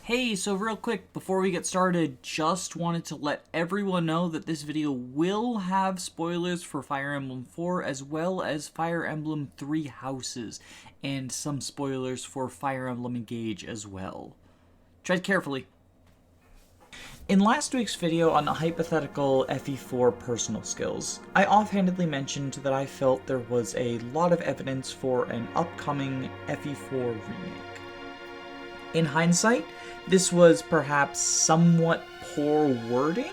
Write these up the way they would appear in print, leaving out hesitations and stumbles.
Hey, so real quick, before we get started, just wanted to let everyone know that this video will have spoilers for Fire Emblem 4 as well as Fire Emblem 3 Houses, and some spoilers for Fire Emblem Engage as well. Tread carefully. In last week's video on the hypothetical FE4 personal skills, I offhandedly mentioned that I felt there was a lot of evidence for an upcoming FE4 remake. In hindsight, this was perhaps somewhat poor wording.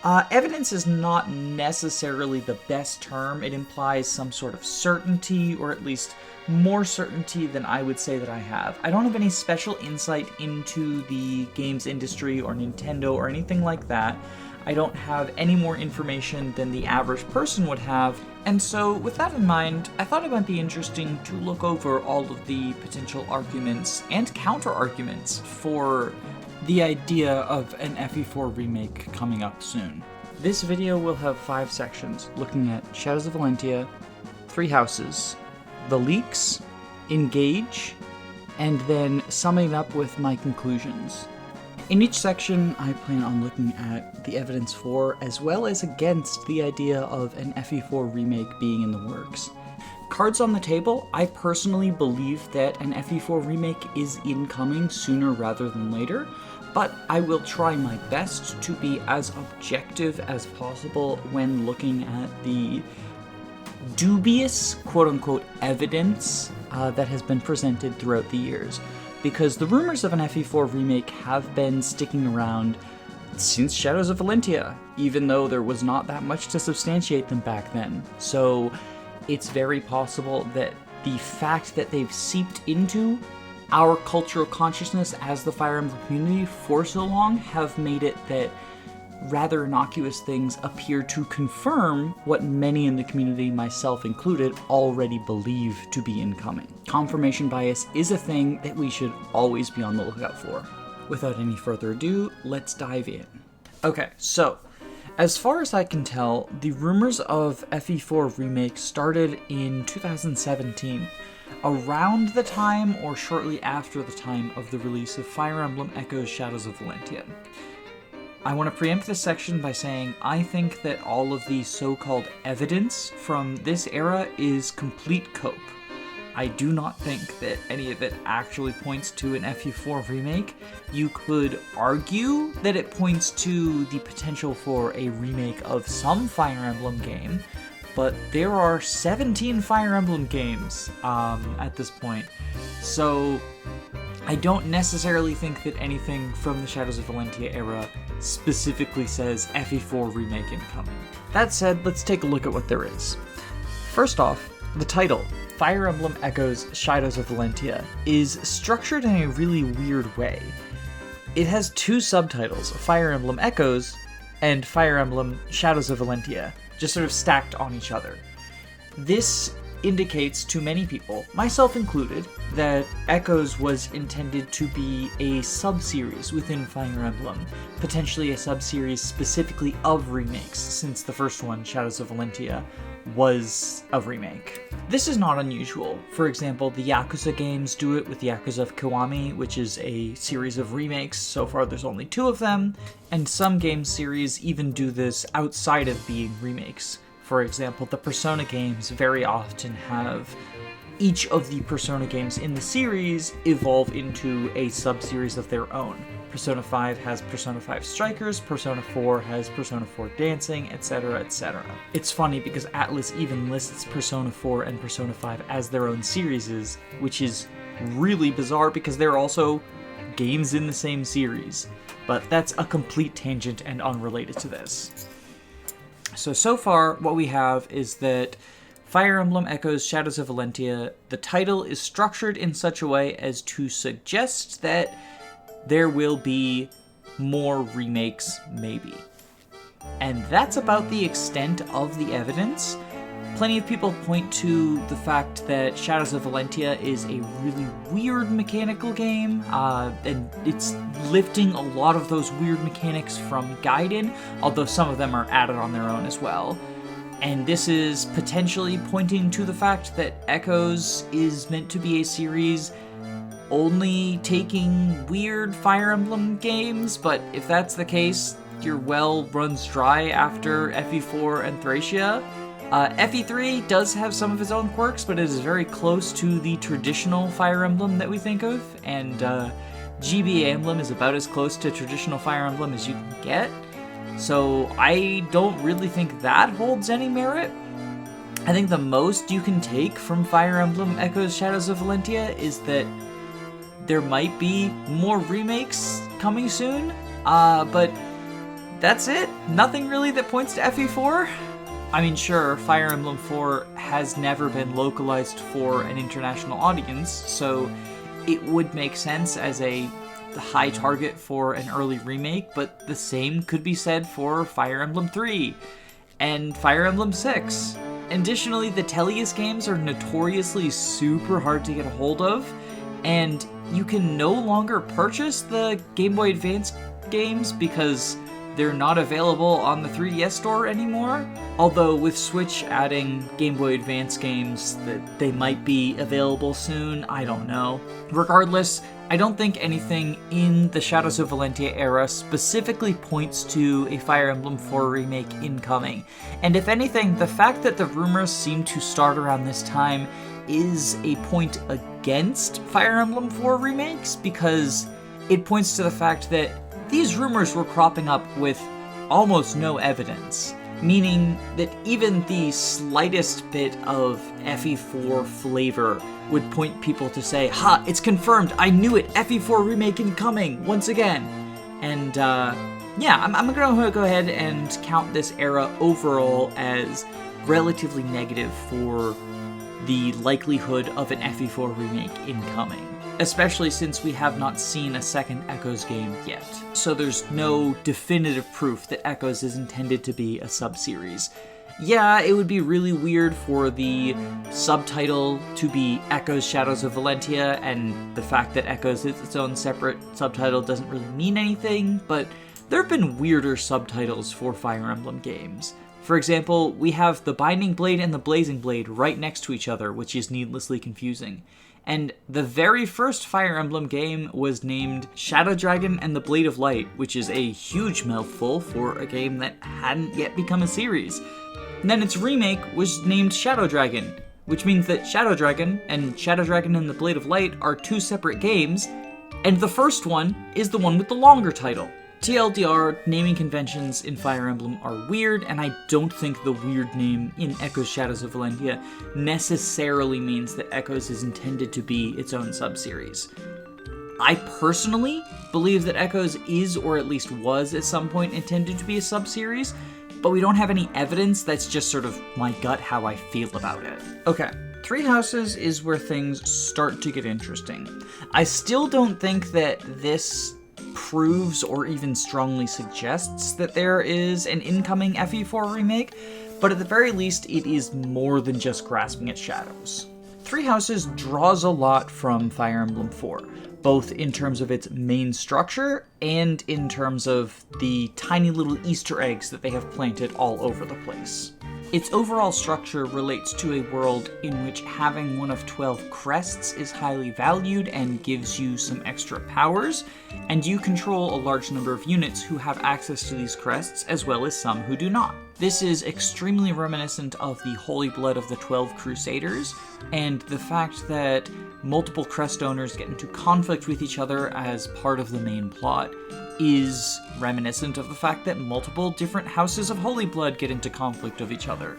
Evidence is not necessarily the best term. It implies some sort of certainty, or at least more certainty than I would say that I have. I don't have any special insight into the games industry or Nintendo or anything like that. I don't have any more information than the average person would have, and so with that in mind, I thought it might be interesting to look over all of the potential arguments and counter-arguments for the idea of an FE4 remake coming up soon. This video will have 5 sections looking at Shadows of Valentia, 3 Houses, the leaks, Engage, and then summing up with my conclusions. In each section, I plan on looking at the evidence for, as well as against, the idea of an FE4 remake being in the works. Cards on the table, I personally believe that an FE4 remake is incoming sooner rather than later, but I will try my best to be as objective as possible when looking at the dubious, quote-unquote, evidence that has been presented throughout the years. Because the rumors of an FE4 remake have been sticking around since Shadows of Valentia, even though there was not that much to substantiate them back then. So it's very possible that the fact that they've seeped into our cultural consciousness as the Fire Emblem community for so long have made it that rather innocuous things appear to confirm what many in the community, myself included, already believe to be incoming. Confirmation bias is a thing that we should always be on the lookout for. Without any further ado, let's dive in. Okay, so, as far as I can tell, the rumors of FE4 Remake started in 2017, around the time or shortly after the time of the release of Fire Emblem Echoes Shadows of Valentia. I want to preempt this section by saying I think that all of the so-called evidence from this era is complete cope. I do not think that any of it actually points to an FE4 remake. You could argue that it points to the potential for a remake of some Fire Emblem game, but there are 17 Fire Emblem games at this point, so I don't necessarily think that anything from the Shadows of Valentia era specifically says FE4 remake incoming. That said, let's take a look at what there is. First off, the title, Fire Emblem Echoes Shadows of Valentia, is structured in a really weird way. It has 2 subtitles, Fire Emblem Echoes and Fire Emblem Shadows of Valentia, just sort of stacked on each other. This indicates to many people, myself included, that Echoes was intended to be a sub-series within Fire Emblem, potentially a sub-series specifically of remakes, since the first one, Shadows of Valentia, was a remake. This is not unusual. For example, the Yakuza games do it with Yakuza of Kiwami, which is a series of remakes. So far there's only 2 of them, and some game series even do this outside of being remakes. For example, the Persona games very often have each of the Persona games in the series evolve into a sub-series of their own. Persona 5 has Persona 5 Strikers, Persona 4 has Persona 4 Dancing, etc., etc. It's funny because Atlus even lists Persona 4 and Persona 5 as their own series, which is really bizarre because they're also games in the same series. But that's a complete tangent and unrelated to this. So far, what we have is that Fire Emblem Echoes Shadows of Valentia, the title is structured in such a way as to suggest that there will be more remakes, maybe. And that's about the extent of the evidence. Plenty of people point to the fact that Shadows of Valentia is a really weird mechanical game, and it's lifting a lot of those weird mechanics from Gaiden, although some of them are added on their own as well. And this is potentially pointing to the fact that Echoes is meant to be a series only taking weird Fire Emblem games, but if that's the case, your well runs dry after FE4 and Thracia. FE3 does have some of its own quirks, but it is very close to the traditional Fire Emblem that we think of, and GB Emblem is about as close to traditional Fire Emblem as you can get, so I don't really think that holds any merit. I think the most you can take from Fire Emblem Echoes Shadows of Valentia is that there might be more remakes coming soon, but that's it. Nothing really that points to FE4. I mean, sure, Fire Emblem 4 has never been localized for an international audience, so it would make sense as a high target for an early remake, but the same could be said for Fire Emblem 3 and Fire Emblem 6. Additionally, the Tellius games are notoriously super hard to get a hold of, and you can no longer purchase the Game Boy Advance games because they're not available on the 3DS store anymore. Although with Switch adding Game Boy Advance games, that they might be available soon, I don't know. Regardless, I don't think anything in the Shadows of Valentia era specifically points to a Fire Emblem 4 remake incoming. And if anything, the fact that the rumors seem to start around this time is a point against Fire Emblem 4 remakes, because it points to the fact that these rumors were cropping up with almost no evidence, meaning that even the slightest bit of FE4 flavor would point people to say, "Ha, it's confirmed, I knew it, FE4 remake incoming, once again." And yeah, I'm gonna go ahead and count this era overall as relatively negative for the likelihood of an FE4 remake incoming, especially since we have not seen a second Echoes game yet. So there's no definitive proof that Echoes is intended to be a sub-series. Yeah, it would be really weird for the subtitle to be Echoes Shadows of Valentia, and the fact that Echoes is its own separate subtitle doesn't really mean anything, but there have been weirder subtitles for Fire Emblem games. For example, we have the Binding Blade and the Blazing Blade right next to each other, which is needlessly confusing. And the very first Fire Emblem game was named Shadow Dragon and the Blade of Light, which is a huge mouthful for a game that hadn't yet become a series. And then its remake was named Shadow Dragon, which means that Shadow Dragon and the Blade of Light are two separate games, and the first one is the one with the longer title. TLDR, naming conventions in Fire Emblem are weird, and I don't think the weird name in Echoes Shadows of Valentia necessarily means that Echoes is intended to be its own sub-series. I personally believe that Echoes is, or at least was at some point, intended to be a sub-series, but we don't have any evidence. That's just sort of my gut how I feel about it. Okay, Three Houses is where things start to get interesting. I still don't think that this proves or even strongly suggests that there is an incoming FE4 remake, but at the very least it is more than just grasping at shadows. Three Houses draws a lot from Fire Emblem 4, both in terms of its main structure and in terms of the tiny little Easter eggs that they have planted all over the place. Its overall structure relates to a world in which having one of 12 crests is highly valued and gives you some extra powers, and you control a large number of units who have access to these crests, as well as some who do not. This is extremely reminiscent of the Holy Blood of the 12 Crusaders, and the fact that multiple crest owners get into conflict with each other as part of the main plot is reminiscent of the fact that multiple different houses of Holy Blood get into conflict of each other.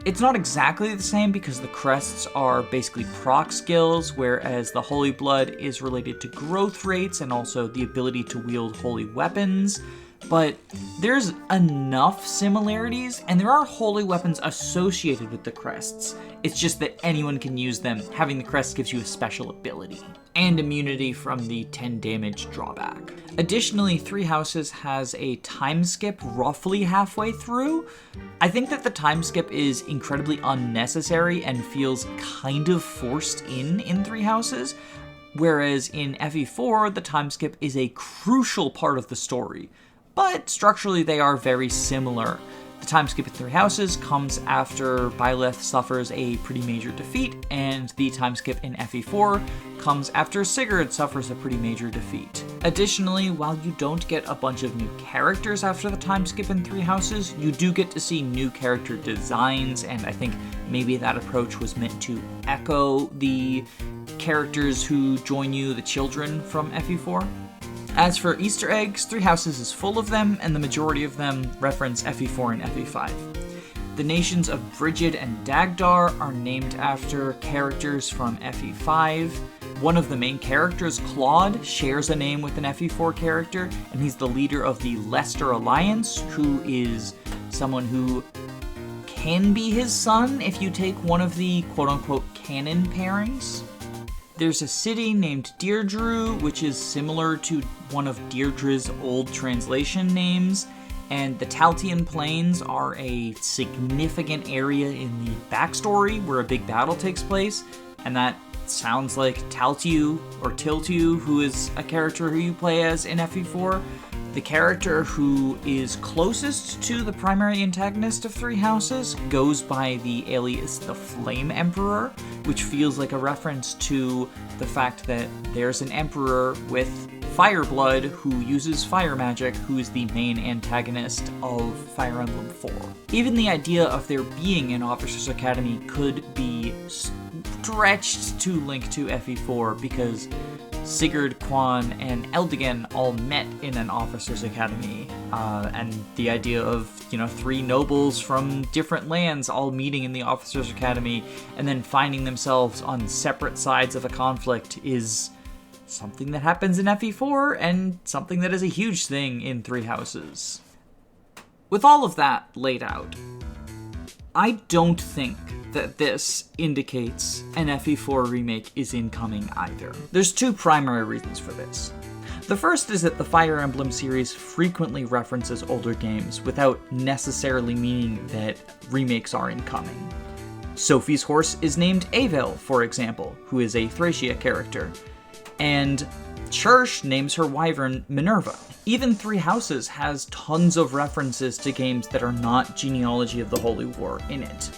It's not exactly the same because the crests are basically proc skills, whereas the Holy Blood is related to growth rates and also the ability to wield holy weapons. But there's enough similarities, and there are holy weapons associated with the crests. It's just that anyone can use them. Having the crest gives you a special ability and immunity from the 10 damage drawback. Additionally, Three Houses has a time skip roughly halfway through. I think that the time skip is incredibly unnecessary and feels kind of forced in Three Houses, whereas in FE4, the time skip is a crucial part of the story. But structurally, they are very similar. The time skip in Three Houses comes after Byleth suffers a pretty major defeat, and the time skip in FE4 comes after Sigurd suffers a pretty major defeat. Additionally, while you don't get a bunch of new characters after the time skip in Three Houses, you do get to see new character designs, and I think maybe that approach was meant to echo the characters who join you, the children from FE4. As for Easter eggs, Three Houses is full of them, and the majority of them reference FE4 and FE5. The nations of Brigid and Dagdar are named after characters from FE5. One of the main characters, Claude, shares a name with an FE4 character, and he's the leader of the Leicester Alliance, who is someone who can be his son if you take one of the quote-unquote canon pairings. There's a city named Deirdre, which is similar to one of Deirdre's old translation names, and the Taltian Plains are a significant area in the backstory where a big battle takes place, and that sounds like Taltiu, or Tiltiu, who is a character who you play as in FE4. The character who is closest to the primary antagonist of Three Houses goes by the alias the Flame Emperor, which feels like a reference to the fact that there's an emperor with fire blood who uses fire magic, who is the main antagonist of Fire Emblem 4. Even the idea of there being an Officers Academy could be stretched to link to FE4, because Sigurd, Quan, and Eldigan all met in an officers' academy, and the idea of, three nobles from different lands all meeting in the officers' academy and then finding themselves on separate sides of a conflict is something that happens in FE4 and something that is a huge thing in Three Houses. With all of that laid out, I don't think that this indicates an FE4 remake is incoming either. There's two primary reasons for this. The first is that the Fire Emblem series frequently references older games without necessarily meaning that remakes are incoming. Sophie's horse is named Avel, for example, who is a Thracia character, and Church names her wyvern Minerva. Even Three Houses has tons of references to games that are not Genealogy of the Holy War in it.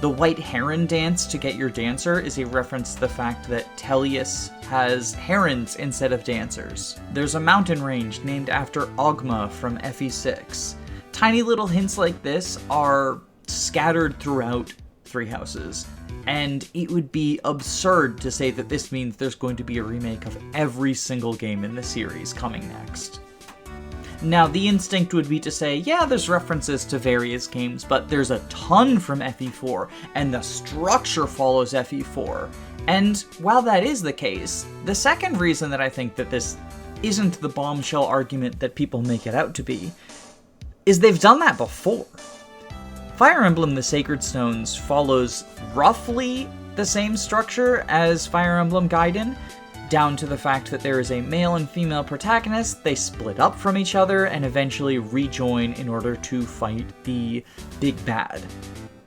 The White Heron dance to get your dancer is a reference to the fact that Tellius has herons instead of dancers. There's a mountain range named after Ogma from FE6. Tiny little hints like this are scattered throughout Three Houses, and it would be absurd to say that this means there's going to be a remake of every single game in the series coming next. Now, the instinct would be to say, yeah, there's references to various games, but there's a ton from FE4, and the structure follows FE4. And while that is the case, the second reason that I think that this isn't the bombshell argument that people make it out to be is they've done that before. Fire Emblem the Sacred Stones follows roughly the same structure as Fire Emblem Gaiden, down to the fact that there is a male and female protagonist, they split up from each other and eventually rejoin in order to fight the big bad.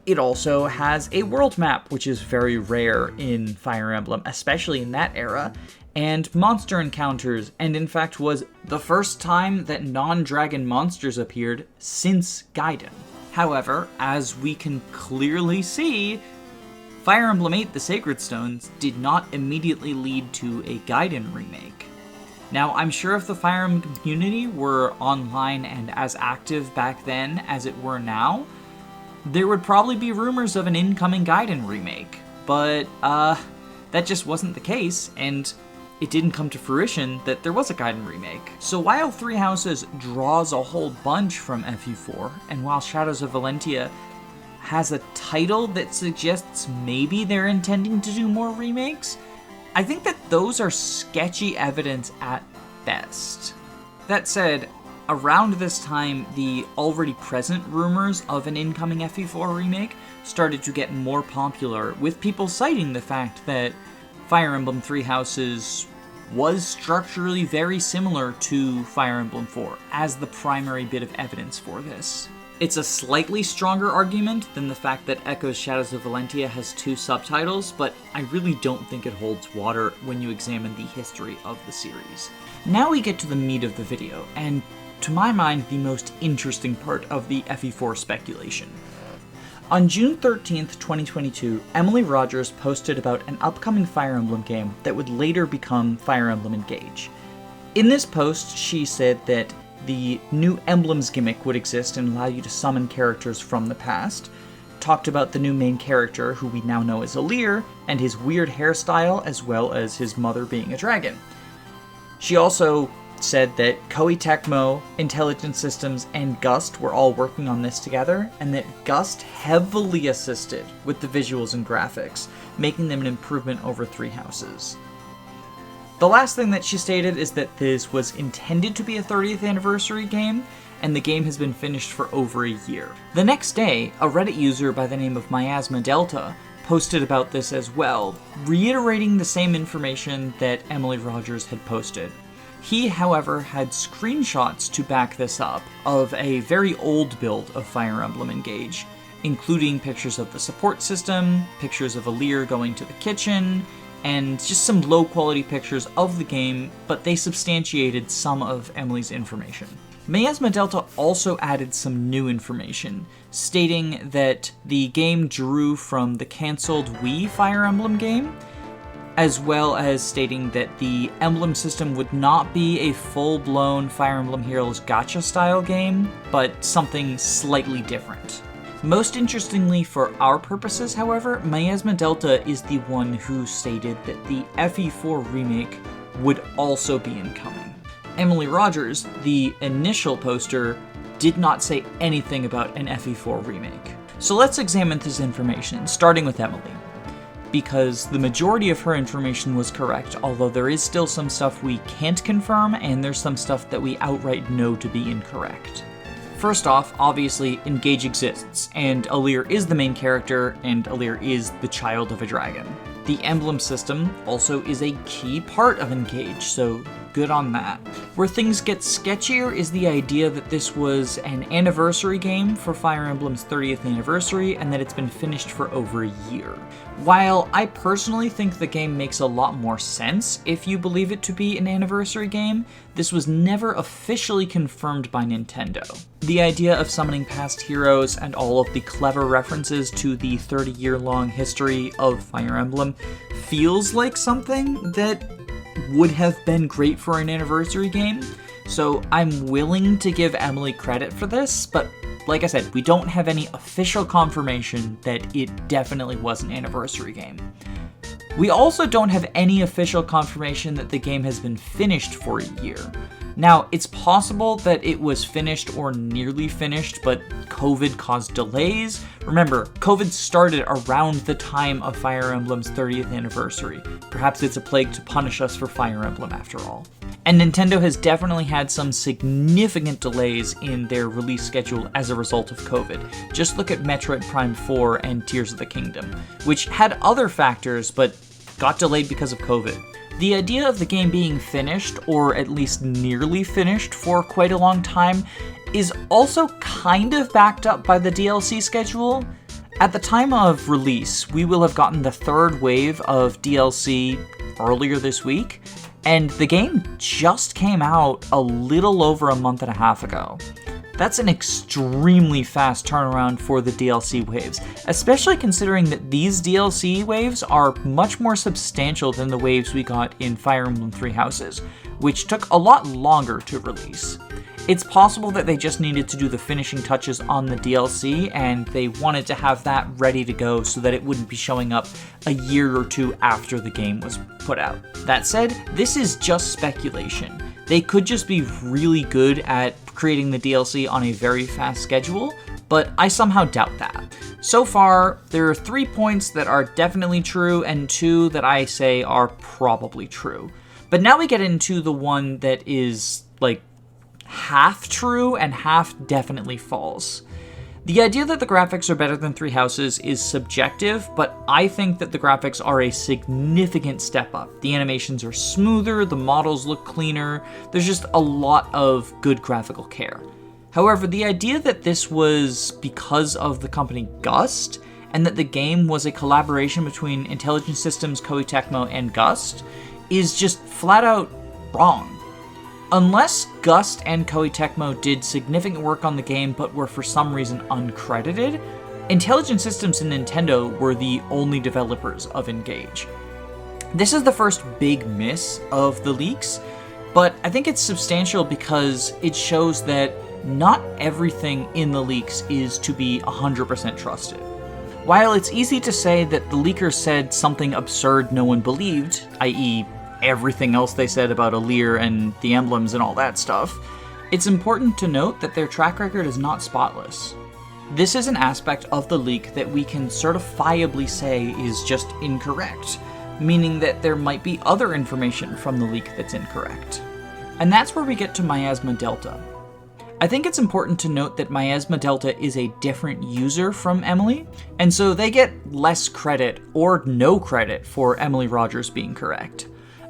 It also has a world map, which is very rare in Fire Emblem, especially in that era, and monster encounters, and in fact was the first time that non-dragon monsters appeared since Gaiden. However, as we can clearly see, Fire Emblem 8 The Sacred Stones did not immediately lead to a Gaiden remake. Now, I'm sure if the Fire Emblem community were online and as active back then as it were now, there would probably be rumors of an incoming Gaiden remake, but that just wasn't the case, and it didn't come to fruition that there was a Gaiden remake. So while Three Houses draws a whole bunch from FE4, and while Shadows of Valentia has a title that suggests maybe they're intending to do more remakes, I think that those are sketchy evidence at best. That said, around this time, the already present rumors of an incoming FE4 remake started to get more popular, with people citing the fact that Fire Emblem Three Houses was structurally very similar to Fire Emblem 4 as the primary bit of evidence for this. It's a slightly stronger argument than the fact that Echo's Shadows of Valentia has 2 subtitles, but I really don't think it holds water when you examine the history of the series. Now we get to the meat of the video, and to my mind, the most interesting part of the FE4 speculation. On June 13th, 2022, Emily Rogers posted about an upcoming Fire Emblem game that would later become Fire Emblem Engage. In this post, she said that the new Emblems gimmick would exist and allow you to summon characters from the past, talked about the new main character, who we now know as Alir, and his weird hairstyle, as well as his mother being a dragon. She also said that Koei Tecmo, Intelligent Systems, and Gust were all working on this together, and that Gust heavily assisted with the visuals and graphics, making them an improvement over Three Houses. The last thing that she stated is that this was intended to be a 30th anniversary game, and the game has been finished for over a year. The next day, a Reddit user by the name of Miasma Delta posted about this as well, reiterating the same information that Emily Rogers had posted. He, however, had screenshots to back this up of a very old build of Fire Emblem Engage, including pictures of the support system, pictures of Alir going to the kitchen, and just some low-quality pictures of the game, but they substantiated some of Emily's information. Miasma Delta also added some new information, stating that the game drew from the cancelled Wii Fire Emblem game, as well as stating that the emblem system would not be a full-blown Fire Emblem Heroes gacha-style game, but something slightly different. Most interestingly for our purposes, however, Miasma Delta is the one who stated that the FE4 Remake would also be incoming. Emily Rogers, the initial poster, did not say anything about an FE4 Remake. So let's examine this information, starting with Emily, because the majority of her information was correct, although there is still some stuff we can't confirm, and there's some stuff that we outright know to be incorrect. First off, obviously, Engage exists, and Alir is the main character, and Alir is the child of a dragon. The emblem system also is a key part of Engage, so good on that. Where things get sketchier is the idea that this was an anniversary game for Fire Emblem's 30th anniversary, and that it's been finished for over a year. While I personally think the game makes a lot more sense if you believe it to be an anniversary game, this was never officially confirmed by Nintendo. The idea of summoning past heroes and all of the clever references to the 30-year-long history of Fire Emblem feels like something that would have been great for an anniversary game, so I'm willing to give Emily credit for this, but like I said, we don't have any official confirmation that it definitely was an anniversary game. We also don't have any official confirmation that the game has been finished for a year. Now, it's possible that it was finished or nearly finished, but COVID caused delays. Remember, COVID started around the time of Fire Emblem's 30th anniversary. Perhaps it's a plague to punish us for Fire Emblem after all. And Nintendo has definitely had some significant delays in their release schedule as a result of COVID. Just look at Metroid Prime 4 and Tears of the Kingdom, which had other factors but got delayed because of COVID. The idea of the game being finished, or at least nearly finished, for quite a long time is also kind of backed up by the DLC schedule. At the time of release, we will have gotten the third wave of DLC earlier this week, and the game just came out a little over a month and a half ago. That's an extremely fast turnaround for the DLC waves, especially considering that these DLC waves are much more substantial than the waves we got in Fire Emblem Three Houses, which took a lot longer to release. It's possible that they just needed to do the finishing touches on the DLC, and they wanted to have that ready to go so that it wouldn't be showing up a year or two after the game was put out. That said, this is just speculation. They could just be really good at creating the DLC on a very fast schedule, but I somehow doubt that. So far, there are 3 points that are definitely true and 2 that I say are probably true. But now we get into the one that is, like, half true and half definitely false. The idea that the graphics are better than Three Houses is subjective, but I think that the graphics are a significant step up. The animations are smoother, the models look cleaner, there's just a lot of good graphical care. However, the idea that this was because of the company Gust, and that the game was a collaboration between Intelligent Systems, Koei Tecmo, and Gust, is just flat out wrong. Unless Gust and Koei Tecmo did significant work on the game but were for some reason uncredited, Intelligent Systems and Nintendo were the only developers of Engage. This is the first big miss of the leaks, but I think it's substantial because it shows that not everything in the leaks is to be 100% trusted. While it's easy to say that the leakers said something absurd no one believed, i.e. everything else they said about Alear and the emblems and all that stuff, it's important to note that their track record is not spotless. This is an aspect of the leak that we can certifiably say is just incorrect, meaning that there might be other information from the leak that's incorrect. And that's where we get to Miasma Delta. I think it's important to note that Miasma Delta is a different user from Emily, and so they get less credit or no credit for Emily Rogers being correct.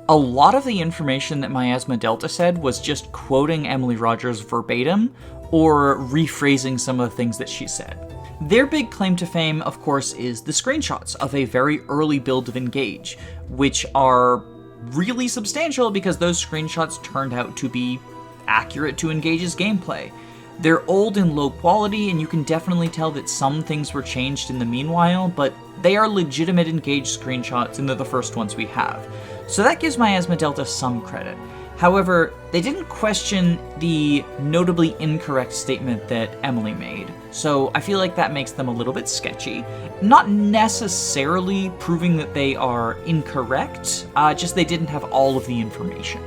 A lot of the information that Miasma Delta said was just quoting Emily Rogers verbatim or rephrasing some of the things that she said. Their big claim to fame, of course, is the screenshots of a very early build of Engage, which are really substantial because those screenshots turned out to be accurate to Engage's gameplay. They're old and low quality, and you can definitely tell that some things were changed in the meanwhile, but they are legitimate Engage screenshots and they're the first ones we have. So that gives Miasma Delta some credit. However, they didn't question the notably incorrect statement that Emily made, so I feel like that makes them a little bit sketchy. Not necessarily proving that they are incorrect, just they didn't have all of the information.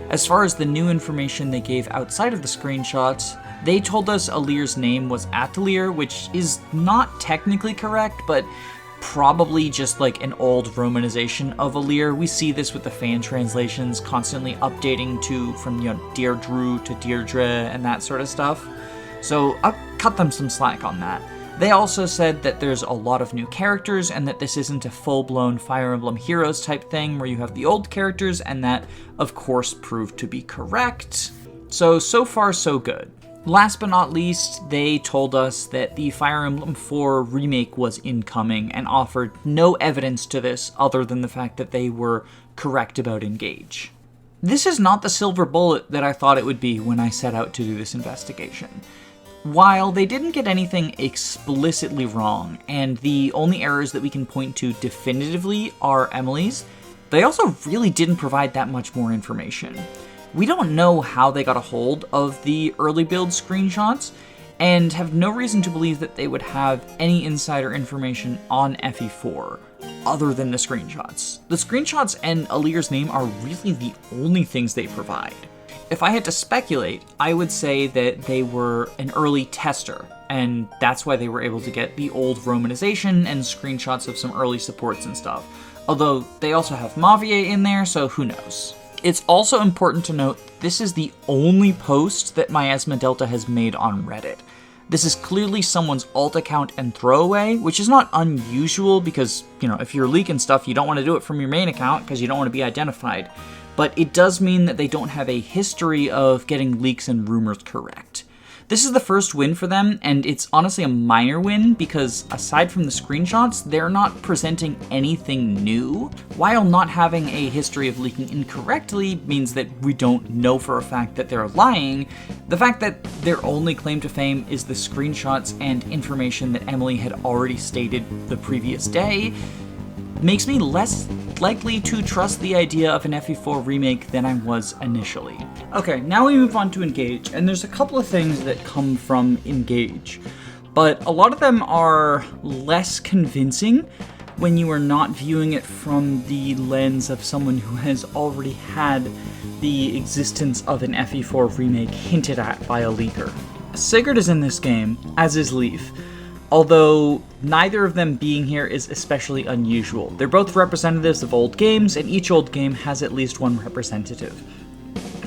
As far as the new information they gave outside of the screenshots, they told us Alear's name was Atelier, which is not technically correct, but probably just like an old romanization of Alear. We see this with the fan translations constantly updating from Deirdre to Deirdre and that sort of stuff. So I'll cut them some slack on that. They also said that there's a lot of new characters and that this isn't a full-blown Fire Emblem Heroes type thing where you have the old characters, and that, of course, proved to be correct. So far so good. Last but not least, they told us that the Fire Emblem 4 Remake was incoming and offered no evidence to this other than the fact that they were correct about Engage. This is not the silver bullet that I thought it would be when I set out to do this investigation. While they didn't get anything explicitly wrong, and the only errors that we can point to definitively are Emily's, they also really didn't provide that much more information. We don't know how they got a hold of the early build screenshots, and have no reason to believe that they would have any insider information on FE4, other than the screenshots. The screenshots and Alear's name are really the only things they provide. If I had to speculate, I would say that they were an early tester, and that's why they were able to get the old romanization and screenshots of some early supports and stuff. Although they also have Mavier in there, so who knows. It's also important to note this is the only post that Miasma Delta has made on Reddit. This is clearly someone's alt account and throwaway, which is not unusual because, if you're leaking stuff, you don't want to do it from your main account because you don't want to be identified. But it does mean that they don't have a history of getting leaks and rumors correct. This is the first win for them, and it's honestly a minor win because aside from the screenshots, they're not presenting anything new. While not having a history of leaking incorrectly means that we don't know for a fact that they're lying, the fact that their only claim to fame is the screenshots and information that Emily had already stated the previous day makes me less likely to trust the idea of an FE4 remake than I was initially. Okay, now we move on to Engage, and there's a couple of things that come from Engage, but a lot of them are less convincing when you are not viewing it from the lens of someone who has already had the existence of an FE4 remake hinted at by a leaker. Sigurd is in this game, as is Leaf, although neither of them being here is especially unusual. They're both representatives of old games, and each old game has at least one representative.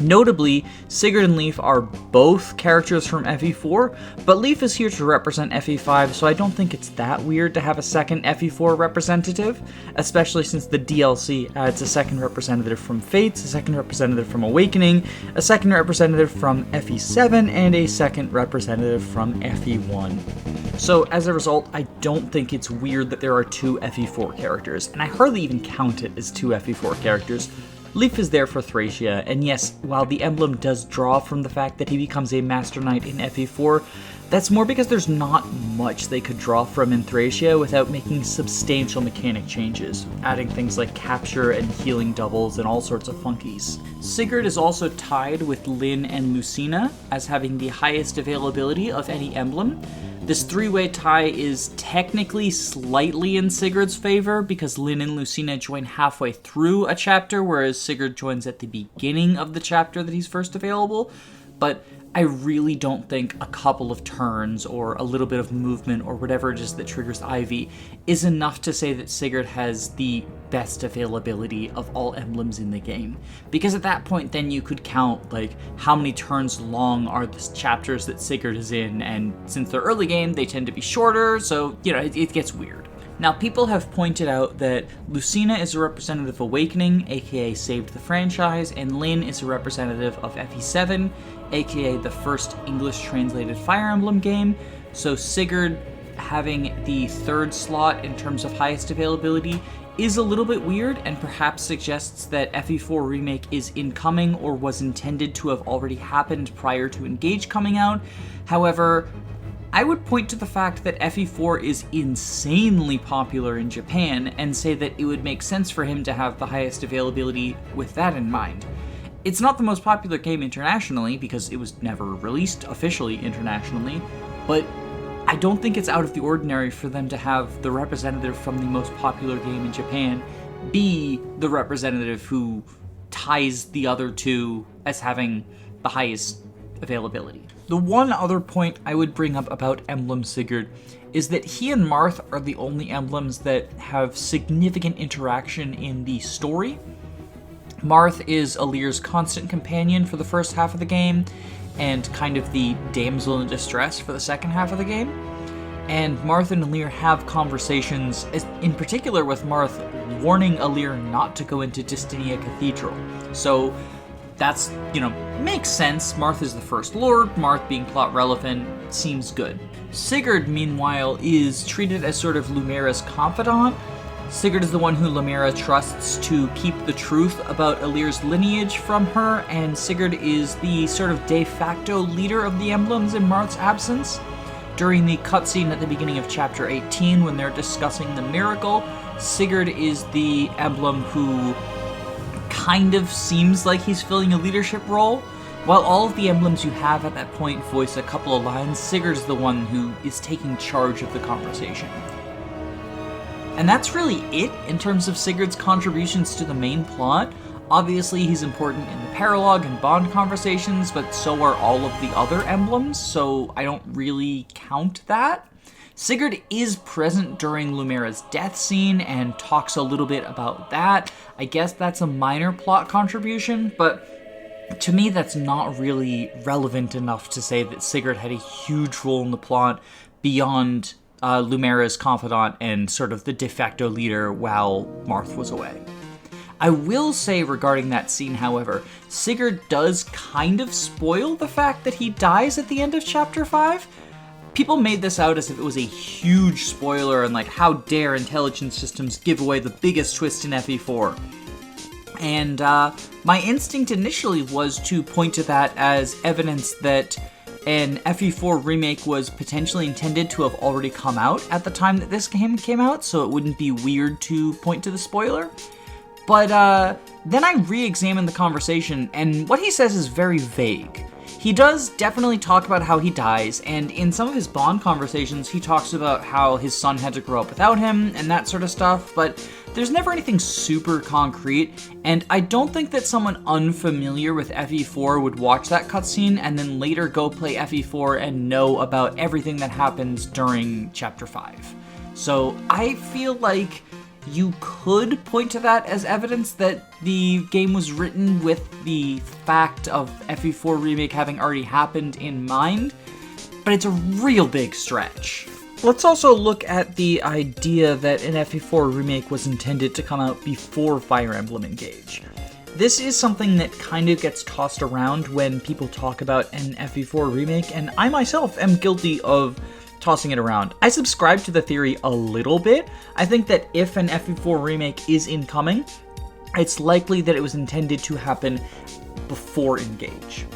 Notably, Sigurd and Leaf are both characters from FE4, but Leaf is here to represent FE5, so I don't think it's that weird to have a second FE4 representative, especially since the DLC adds a second representative from Fates, a second representative from Awakening, a second representative from FE7, and a second representative from FE1. So as a result, I don't think it's weird that there are two FE4 characters, and I hardly even count it as two FE4 characters. Leif is there for Thracia, and yes, while the emblem does draw from the fact that he becomes a Master Knight in FE4, that's more because there's not much they could draw from in Thracia without making substantial mechanic changes, adding things like capture and healing doubles and all sorts of funkies. Sigurd is also tied with Lyn and Lucina as having the highest availability of any emblem. This three-way tie is technically slightly in Sigurd's favor because Lyn and Lucina join halfway through a chapter, whereas Sigurd joins at the beginning of the chapter that he's first available, but I really don't think a couple of turns or a little bit of movement or whatever it is that triggers Ivy is enough to say that Sigurd has the best availability of all emblems in the game. Because at that point then you could count like how many turns long are the chapters that Sigurd is in, and since they're early game they tend to be shorter, so you know it gets weird. Now, people have pointed out that Lucina is a representative of Awakening, aka Saved the Franchise, and Lyn is a representative of FE7, aka the first English-translated Fire Emblem game, so Sigurd having the third slot in terms of highest availability is a little bit weird and perhaps suggests that FE4 Remake is incoming or was intended to have already happened prior to Engage coming out. However, I would point to the fact that FE4 is insanely popular in Japan and say that it would make sense for him to have the highest availability with that in mind. It's not the most popular game internationally because it was never released officially internationally, but I don't think it's out of the ordinary for them to have the representative from the most popular game in Japan be the representative who ties the other two as having the highest availability. The one other point I would bring up about Emblem Sigurd is that he and Marth are the only emblems that have significant interaction in the story. Marth is Alir's constant companion for the first half of the game, and kind of the damsel in distress for the second half of the game. And Marth and Alir have conversations, in particular with Marth warning Alir not to go into Distinia Cathedral. So that's, makes sense. Marth is the First Lord, Marth being plot relevant seems good. Sigurd, meanwhile, is treated as sort of Lumera's confidant. Sigurd is the one who Lumera trusts to keep the truth about Alir's lineage from her, and Sigurd is the sort of de facto leader of the emblems in Marth's absence. During the cutscene at the beginning of Chapter 18, when they're discussing the miracle, Sigurd is the emblem who kind of seems like he's filling a leadership role. While all of the emblems you have at that point voice a couple of lines, Sigurd's the one who is taking charge of the conversation. And that's really it in terms of Sigurd's contributions to the main plot. Obviously, he's important in the paralogue and bond conversations, but so are all of the other emblems, so I don't really count that. Sigurd is present during Lumera's death scene and talks a little bit about that. I guess that's a minor plot contribution, but to me that's not really relevant enough to say that Sigurd had a huge role in the plot beyond Lumera's confidant and sort of the de facto leader while Marth was away. I will say regarding that scene, however, Sigurd does kind of spoil the fact that he dies at the end of Chapter 5. People made this out as if it was a huge spoiler and like, how dare intelligence systems give away the biggest twist in FE4. And my instinct initially was to point to that as evidence that an FE4 remake was potentially intended to have already come out at the time that this game came out, so it wouldn't be weird to point to the spoiler. But then I re-examined the conversation, and what he says is very vague. He does definitely talk about how he dies, and in some of his Bond conversations, he talks about how his son had to grow up without him, and that sort of stuff, but there's never anything super concrete, and I don't think that someone unfamiliar with FE4 would watch that cutscene and then later go play FE4 and know about everything that happens during Chapter 5. So I feel like you could point to that as evidence that the game was written with the fact of FE4 Remake having already happened in mind, but it's a real big stretch. Let's also look at the idea that an FE4 Remake was intended to come out before Fire Emblem Engage. This is something that kind of gets tossed around when people talk about an FE4 Remake, and I myself am guilty of tossing it around. I subscribe to the theory a little bit. I think that if an FE4 Remake is incoming, it's likely that it was intended to happen before Engage.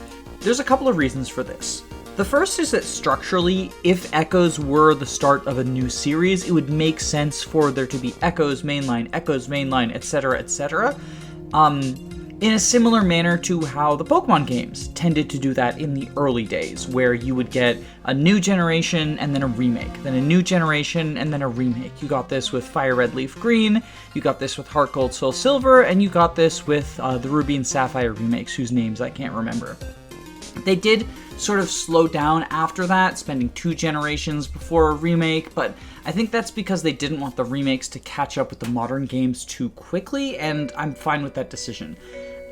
There's a couple of reasons for this. The first is that structurally, if Echoes were the start of a new series, it would make sense for there to be Echoes mainline, etc., in a similar manner to how the Pokemon games tended to do that in the early days, where you would get a new generation and then a remake, then a new generation and then a remake. You got this with Fire Red Leaf Green, you got this with Heart Gold Soul Silver, and you got this with the Ruby and Sapphire remakes, whose names I can't remember. They did sort of slow down after that, spending 2 generations before a remake, but I think that's because they didn't want the remakes to catch up with the modern games too quickly, and I'm fine with that decision.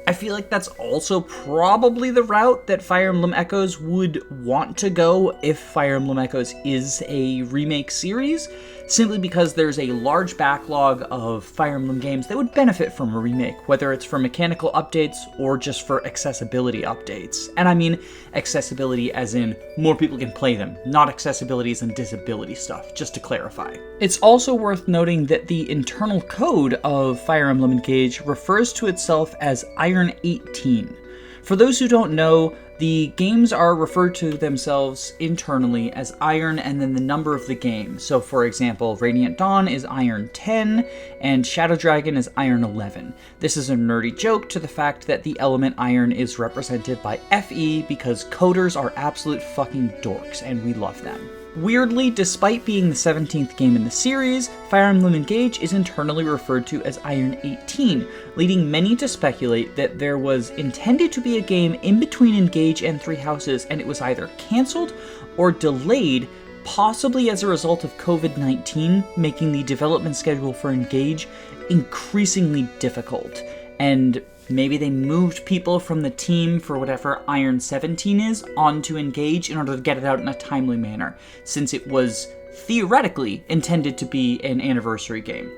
I feel like that's also probably the route that Fire Emblem Echoes would want to go if Fire Emblem Echoes is a remake series, simply because there's a large backlog of Fire Emblem games that would benefit from a remake, whether it's for mechanical updates or just for accessibility updates. And I mean accessibility as in more people can play them, not accessibility as in disability stuff, just to clarify. It's also worth noting that the internal code of Fire Emblem Engage refers to itself as Iron 18. For those who don't know, the games are referred to themselves internally as Iron and then the number of the game. So for example, Radiant Dawn is Iron 10 and Shadow Dragon is Iron 11. This is a nerdy joke to the fact that the element Iron is represented by FE because coders are absolute fucking dorks and we love them. Weirdly, despite being the 17th game in the series, Fire Emblem Engage is internally referred to as Iron 18, leading many to speculate that there was intended to be a game in between Engage and Three Houses, and it was either cancelled or delayed, possibly as a result of COVID-19 making the development schedule for Engage increasingly difficult. And maybe they moved people from the team for whatever Iron 17 is onto Engage in order to get it out in a timely manner, since it was theoretically intended to be an anniversary game.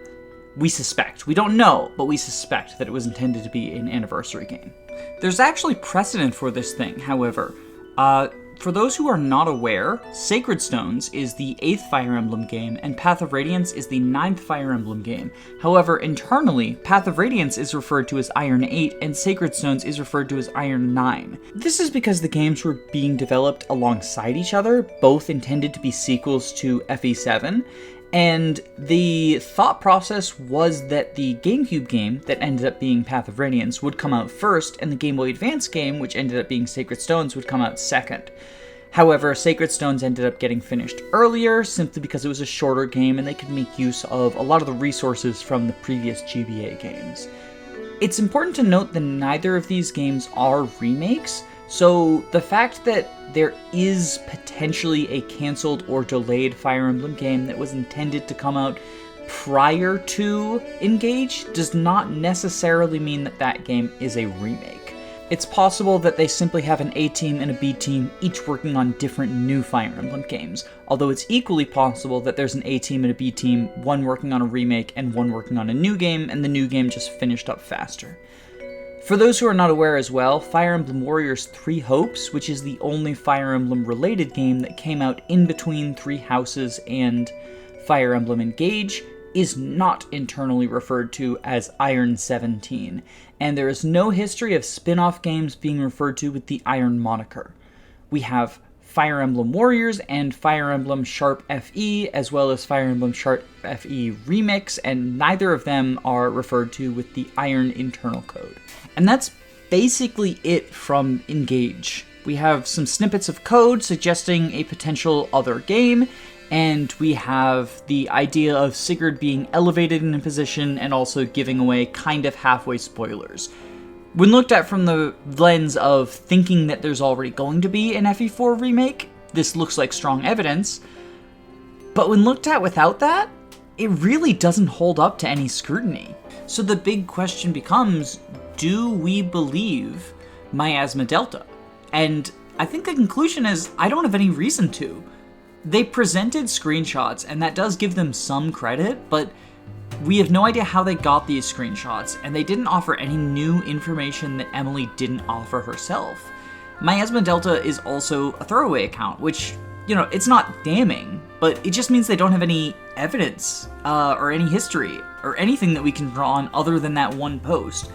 We suspect. We don't know, but we suspect that it was intended to be an anniversary game. There's actually precedent for this thing, however. For those who are not aware, Sacred Stones is the 8th Fire Emblem game, and Path of Radiance is the 9th Fire Emblem game. However, internally, Path of Radiance is referred to as Iron 8, and Sacred Stones is referred to as Iron 9. This is because the games were being developed alongside each other, both intended to be sequels to FE7, and the thought process was that the GameCube game that ended up being Path of Radiance would come out first, and the Game Boy Advance game, which ended up being Sacred Stones, would come out second. However, Sacred Stones ended up getting finished earlier, simply because it was a shorter game and they could make use of a lot of the resources from the previous GBA games. It's important to note that neither of these games are remakes, so the fact that there is potentially a cancelled or delayed Fire Emblem game that was intended to come out prior to Engage does not necessarily mean that that game is a remake. It's possible that they simply have an A team and a B team, each working on different new Fire Emblem games, although it's equally possible that there's an A team and a B team, one working on a remake and one working on a new game, and the new game just finished up faster. For those who are not aware as well, Fire Emblem Warriors 3 Hopes, which is the only Fire Emblem related game that came out in between Three Houses and Fire Emblem Engage, is not internally referred to as Iron 17, and there is no history of spin-off games being referred to with the Iron moniker. We have Fire Emblem Warriors and Fire Emblem Sharp FE, as well as Fire Emblem Sharp FE Remix, and neither of them are referred to with the Iron internal code. And that's basically it from Engage. We have some snippets of code suggesting a potential other game, and we have the idea of Sigurd being elevated in a position and also giving away kind of halfway spoilers. When looked at from the lens of thinking that there's already going to be an FE4 remake, this looks like strong evidence, but when looked at without that, it really doesn't hold up to any scrutiny. So the big question becomes, do we believe Miasma Delta? And I think the conclusion is, I don't have any reason to. They presented screenshots, and that does give them some credit, but we have no idea how they got these screenshots, and they didn't offer any new information that Emily didn't offer herself. Miasma Delta is also a throwaway account, which, you know, it's not damning, but it just means they don't have any evidence or any history or anything that we can draw on other than that one post.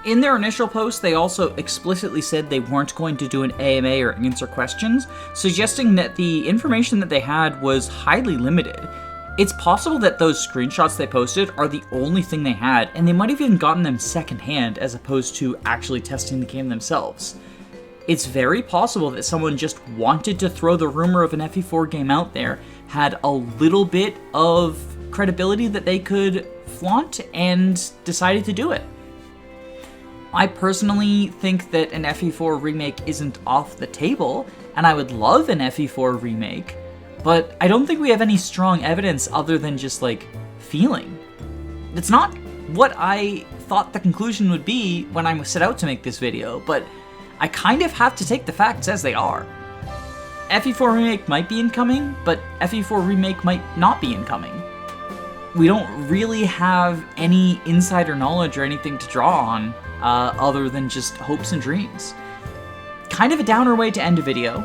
In their initial post, they also explicitly said they weren't going to do an AMA or answer questions, suggesting that the information that they had was highly limited. It's possible that those screenshots they posted are the only thing they had, and they might have even gotten them secondhand as opposed to actually testing the game themselves. It's very possible that someone just wanted to throw the rumor of an FE4 game out there, had a little bit of credibility that they could flaunt, and decided to do it. I personally think that an FE4 remake isn't off the table, and I would love an FE4 remake, but I don't think we have any strong evidence other than just, like, feeling. It's not what I thought the conclusion would be when I set out to make this video, but I kind of have to take the facts as they are. FE4 Remake might be incoming, but FE4 Remake might not be incoming. We don't really have any insider knowledge or anything to draw on other than just hopes and dreams. Kind of a downer way to end a video.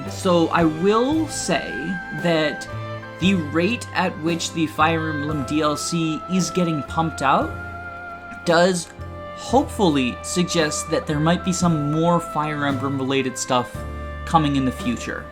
So I will say that the rate at which the Fire Emblem DLC is getting pumped out does hopefully suggest that there might be some more Fire Emblem related stuff coming in the future.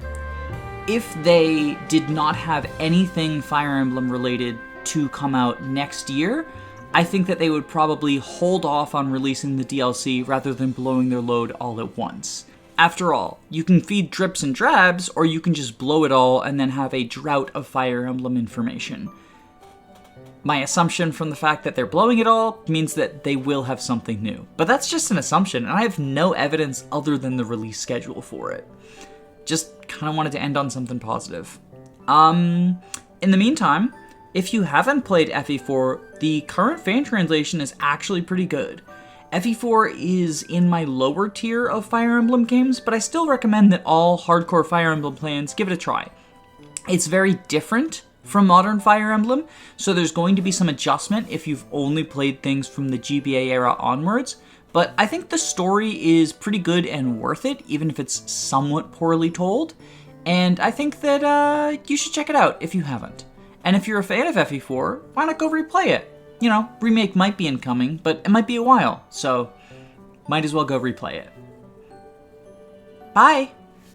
If they did not have anything Fire Emblem related to come out next year, I think that they would probably hold off on releasing the DLC rather than blowing their load all at once. After all, you can feed drips and drabs, or you can just blow it all and then have a drought of Fire Emblem information. My assumption from the fact that they're blowing it all means that they will have something new. But that's just an assumption, and I have no evidence other than the release schedule for it. Just kind of wanted to end on something positive. In the meantime, if you haven't played FE4, the current fan translation is actually pretty good. FE4 is in my lower tier of Fire Emblem games, but I still recommend that all hardcore Fire Emblem fans give it a try. It's very different from modern Fire Emblem, so there's going to be some adjustment if you've only played things from the GBA era onwards, but I think the story is pretty good and worth it, even if it's somewhat poorly told, and I think that you should check it out if you haven't. And if you're a fan of FE4, why not go replay it? You know, remake might be incoming, but it might be a while, so might as well go replay it. Bye!